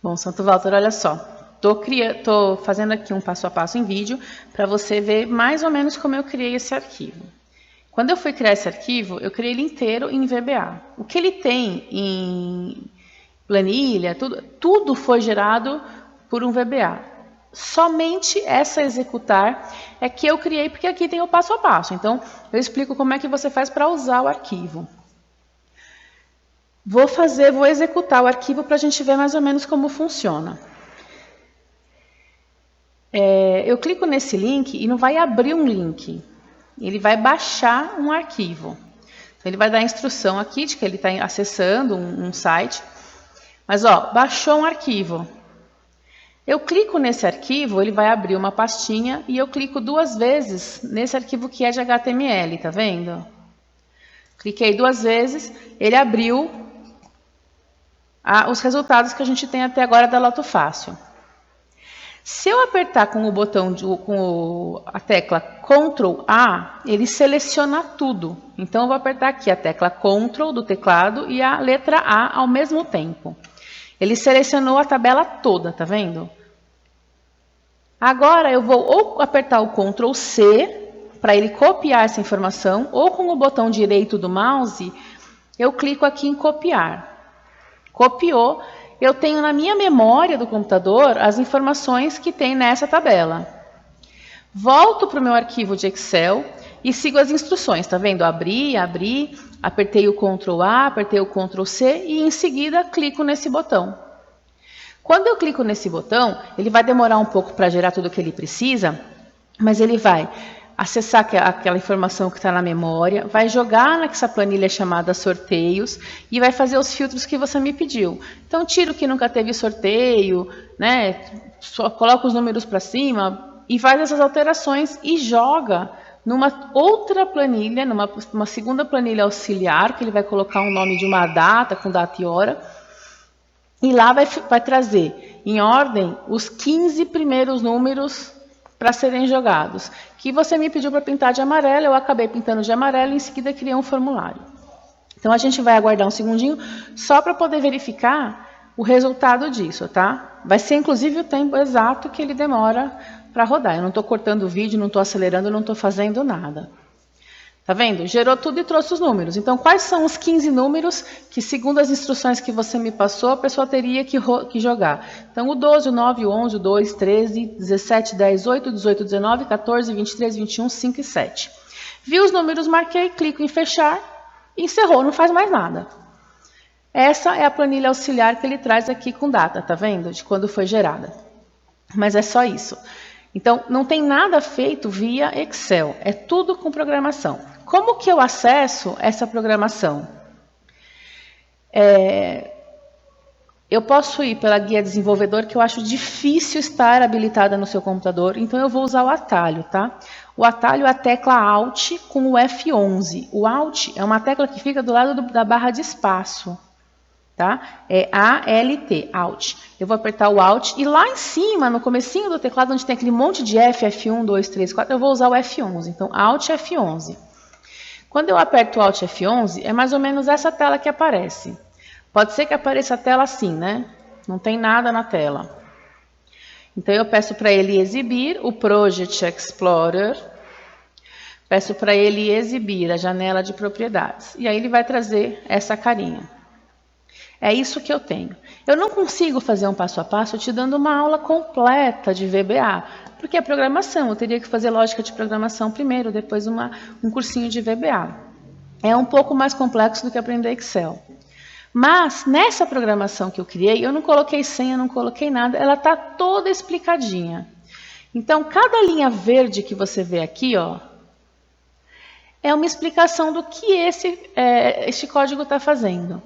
Bom, Santo Walter, olha só. Tô fazendo aqui um passo a passo em vídeo para você ver mais ou menos como eu criei esse arquivo. Quando eu fui criar esse arquivo, eu criei ele inteiro em VBA. O que ele tem em planilha, tudo foi gerado por um VBA. Somente essa executar é que eu criei, porque aqui tem o passo a passo. Então, eu explico como é que você faz para usar o arquivo. Vou executar o arquivo para a gente ver mais ou menos como funciona. Eu clico nesse link e não vai abrir um link. Ele vai baixar um arquivo. Então, ele vai dar a instrução aqui de que ele está acessando um site. Mas, ó, baixou um arquivo. Eu clico nesse arquivo, ele vai abrir uma pastinha e eu clico 2 vezes nesse arquivo que é de HTML, tá vendo? Cliquei 2 vezes, ele abriu os resultados que a gente tem até agora da Loto Fácil. Se eu apertar com o botão, a tecla Ctrl A, ele seleciona tudo. Então, eu vou apertar aqui a tecla Ctrl do teclado e a letra A ao mesmo tempo. Ele selecionou a tabela toda, tá vendo? Agora, eu vou ou apertar o Ctrl C para ele copiar essa informação, ou com o botão direito do mouse, eu clico aqui em copiar. Copiou. Eu tenho na minha memória do computador as informações que tem nessa tabela. Volto para o meu arquivo de Excel e sigo as instruções, tá vendo? Abri, apertei o Ctrl A, apertei o Ctrl C e em seguida clico nesse botão. Quando eu clico nesse botão, ele vai demorar um pouco para gerar tudo o que ele precisa, mas ele vai acessar aquela informação que está na memória, vai jogar nessa planilha chamada sorteios e vai fazer os filtros que você me pediu. Então, tira o que nunca teve sorteio, né? Só coloca os números para cima e faz essas alterações e joga numa outra planilha, numa segunda planilha auxiliar, que ele vai colocar um nome de uma data, com data e hora, e lá vai trazer em ordem os 15 primeiros números para serem jogados. Que você me pediu para pintar de amarelo, eu acabei pintando de amarelo e em seguida criei um formulário. Então, a gente vai aguardar um segundinho só para poder verificar o resultado disso, tá? Vai ser, inclusive, o tempo exato que ele demora para rodar. Eu não estou cortando o vídeo, não estou acelerando, não estou fazendo nada. Tá vendo? Gerou tudo e trouxe os números. Então, quais são os 15 números que, segundo as instruções que você me passou, a pessoa teria que jogar? Então, o 12, o 9, o 11, o 2, 13, 17, 10, 8, 18, 19, 14, 23, 21, 5 e 7. Vi os números, marquei, clico em fechar, encerrou, não faz mais nada. Essa é a planilha auxiliar que ele traz aqui com data, tá vendo? De quando foi gerada. Mas é só isso. Então, não tem nada feito via Excel, é tudo com programação. Como que eu acesso essa programação? Eu posso ir pela guia desenvolvedor, que eu acho difícil estar habilitada no seu computador, então eu vou usar o atalho, tá? O atalho é a tecla Alt com o F11. O Alt é uma tecla que fica do lado da barra de espaço, tá? É ALT, Alt. Eu vou apertar o Alt e lá em cima, no comecinho do teclado, onde tem aquele monte de F, F1, 2, 3, 4, eu vou usar o F11. Então, Alt F11. Quando eu aperto o Alt F11, é mais ou menos essa tela que aparece. Pode ser que apareça a tela assim, né? Não tem nada na tela. Então, eu peço para ele exibir o Project Explorer. Peço para ele exibir a janela de propriedades. E aí ele vai trazer essa carinha. É isso que eu tenho. Eu não consigo fazer um passo a passo te dando uma aula completa de VBA, porque é programação. Eu teria que fazer lógica de programação primeiro, depois um cursinho de VBA. É um pouco mais complexo do que aprender Excel. Mas, nessa programação que eu criei, eu não coloquei senha, não coloquei nada, ela está toda explicadinha. Então, cada linha verde que você vê aqui, ó, é uma explicação do que este código está fazendo.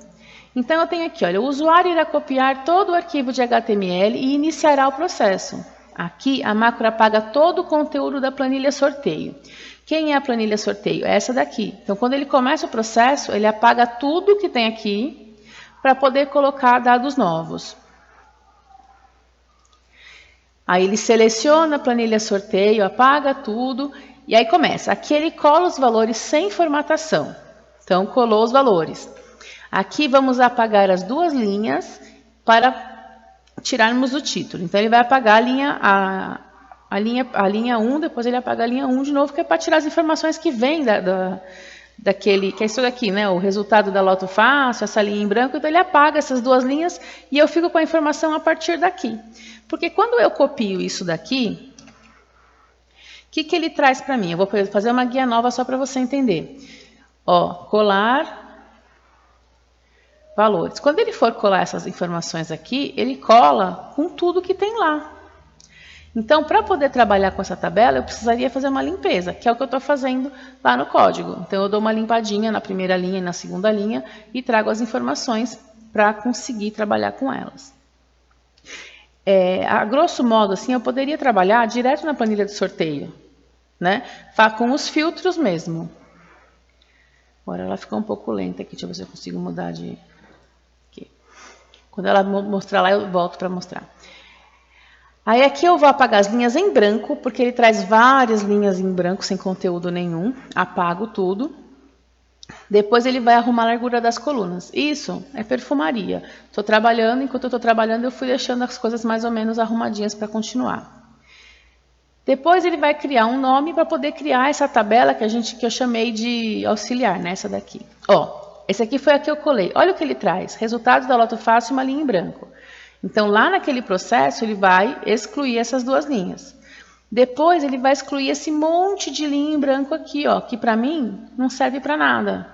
Então, eu tenho aqui, olha, o usuário irá copiar todo o arquivo de HTML e iniciará o processo. Aqui, a macro apaga todo o conteúdo da planilha sorteio. Quem é a planilha sorteio? É essa daqui. Então, quando ele começa o processo, ele apaga tudo que tem aqui para poder colocar dados novos. Aí, ele seleciona a planilha sorteio, apaga tudo e aí começa. Aqui, ele cola os valores sem formatação. Então, colou os valores. Aqui vamos apagar as 2 linhas para tirarmos o título. Então, ele vai apagar a linha 1, depois ele apaga a linha 1 de novo, que é para tirar as informações que vêm daquele, que é isso daqui, né? O resultado da Loto Fácil, essa linha em branco, então ele apaga essas duas linhas e eu fico com a informação a partir daqui. Porque quando eu copio isso daqui, o que ele traz para mim? Eu vou fazer uma guia nova só para você entender. Ó, colar valores. Quando ele for colar essas informações aqui, ele cola com tudo que tem lá. Então, para poder trabalhar com essa tabela, eu precisaria fazer uma limpeza, que é o que eu estou fazendo lá no código. Então, eu dou uma limpadinha na primeira linha e na segunda linha e trago as informações para conseguir trabalhar com elas. A grosso modo, assim, eu poderia trabalhar direto na planilha de sorteio, né? Com os filtros mesmo. Agora, ela ficou um pouco lenta aqui, deixa eu ver se eu consigo mudar de... Aqui. Quando ela mostrar lá, eu volto para mostrar. Aí aqui eu vou apagar as linhas em branco, porque ele traz várias linhas em branco sem conteúdo nenhum. Apago tudo. Depois ele vai arrumar a largura das colunas. Isso é perfumaria. Estou trabalhando, enquanto eu estou trabalhando, eu fui deixando as coisas mais ou menos arrumadinhas para continuar. Depois ele vai criar um nome para poder criar essa tabela que eu chamei de auxiliar, né? Essa daqui. Ó, esse aqui foi a que eu colei. Olha o que ele traz. Resultados da Loto Fácil e uma linha em branco. Então, lá naquele processo, ele vai excluir essas duas linhas. Depois, ele vai excluir esse monte de linha em branco aqui, ó, que para mim não serve para nada.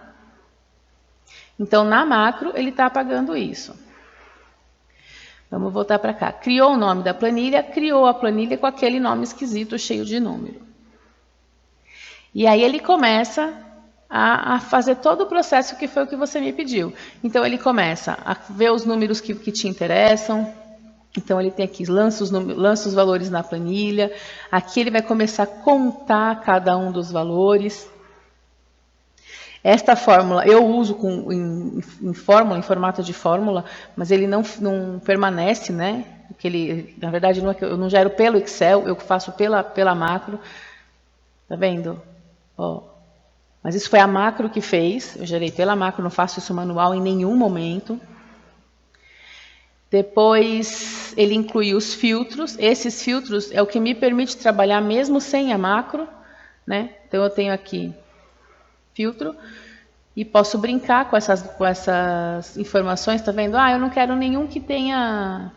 Então, na macro, ele está apagando isso. Vamos voltar para cá. Criou o nome da planilha, criou a planilha com aquele nome esquisito, cheio de número. E aí, ele começa a fazer todo o processo que foi o que você me pediu. Então, ele começa a ver os números que te interessam. Então, ele tem aqui, lança os valores na planilha. Aqui ele vai começar a contar cada um dos valores. Esta fórmula eu uso em formato de fórmula, mas ele não permanece, né? Porque na verdade, eu não gero pelo Excel, eu faço pela macro. Tá vendo? Ó. Mas isso foi a macro que fez, eu gerei pela macro, não faço isso manual em nenhum momento. Depois ele inclui os filtros, esses filtros é o que me permite trabalhar mesmo sem a macro, né? Então eu tenho aqui filtro e posso brincar com essas informações, tá vendo? Ah, eu não quero nenhum que tenha...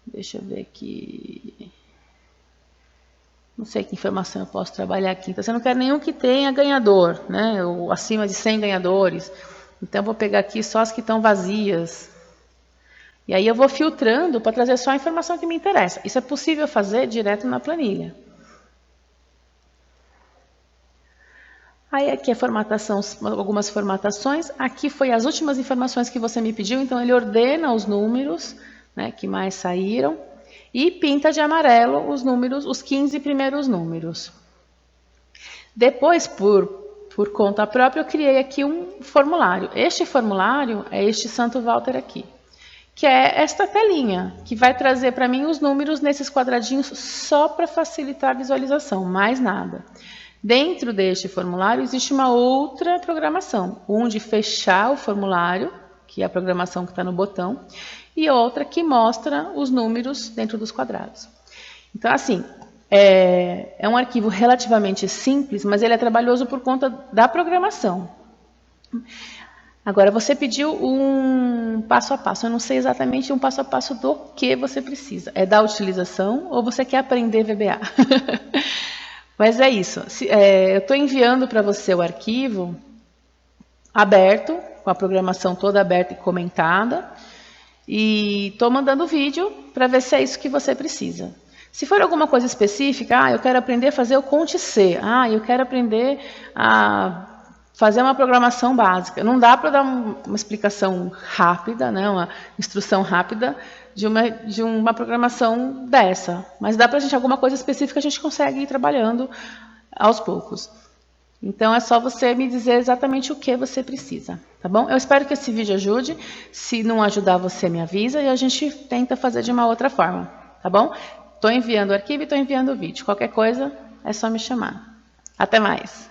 Deixa eu ver aqui... Não sei que informação eu posso trabalhar aqui. Então, eu não quero nenhum que tenha ganhador, né? Ou acima de 100 ganhadores. Então, eu vou pegar aqui só as que estão vazias. E aí, eu vou filtrando para trazer só a informação que me interessa. Isso é possível fazer direto na planilha. Aí, aqui é formatação, algumas formatações. Aqui foi as últimas informações que você me pediu. Então, ele ordena os números, né, que mais saíram. E pinta de amarelo os números, os 15 primeiros números. Depois, por conta própria, eu criei aqui um formulário. Este formulário é este Santo Walter aqui, que é esta telinha, que vai trazer para mim os números nesses quadradinhos só para facilitar a visualização, mais nada. Dentro deste formulário existe uma outra programação, onde fechar o formulário, que é a programação que está no botão, e outra que mostra os números dentro dos quadrados. Então, assim, é um arquivo relativamente simples, mas ele é trabalhoso por conta da programação. Agora, você pediu um passo a passo. Eu não sei exatamente um passo a passo do que você precisa. É da utilização ou você quer aprender VBA? Mas é isso. Eu estou enviando para você o arquivo aberto, com a programação toda aberta e comentada. E estou mandando vídeo para ver se é isso que você precisa. Se for alguma coisa específica, eu quero aprender a fazer o Conte C. Eu quero aprender a fazer uma programação básica. Não dá para dar uma explicação rápida, né, uma instrução rápida de uma programação dessa. Mas dá para a gente, alguma coisa específica, a gente consegue ir trabalhando aos poucos. Então, é só você me dizer exatamente o que você precisa, tá bom? Eu espero que esse vídeo ajude. Se não ajudar, você me avisa e a gente tenta fazer de uma outra forma, tá bom? Estou enviando o arquivo e estou enviando o vídeo. Qualquer coisa, é só me chamar. Até mais!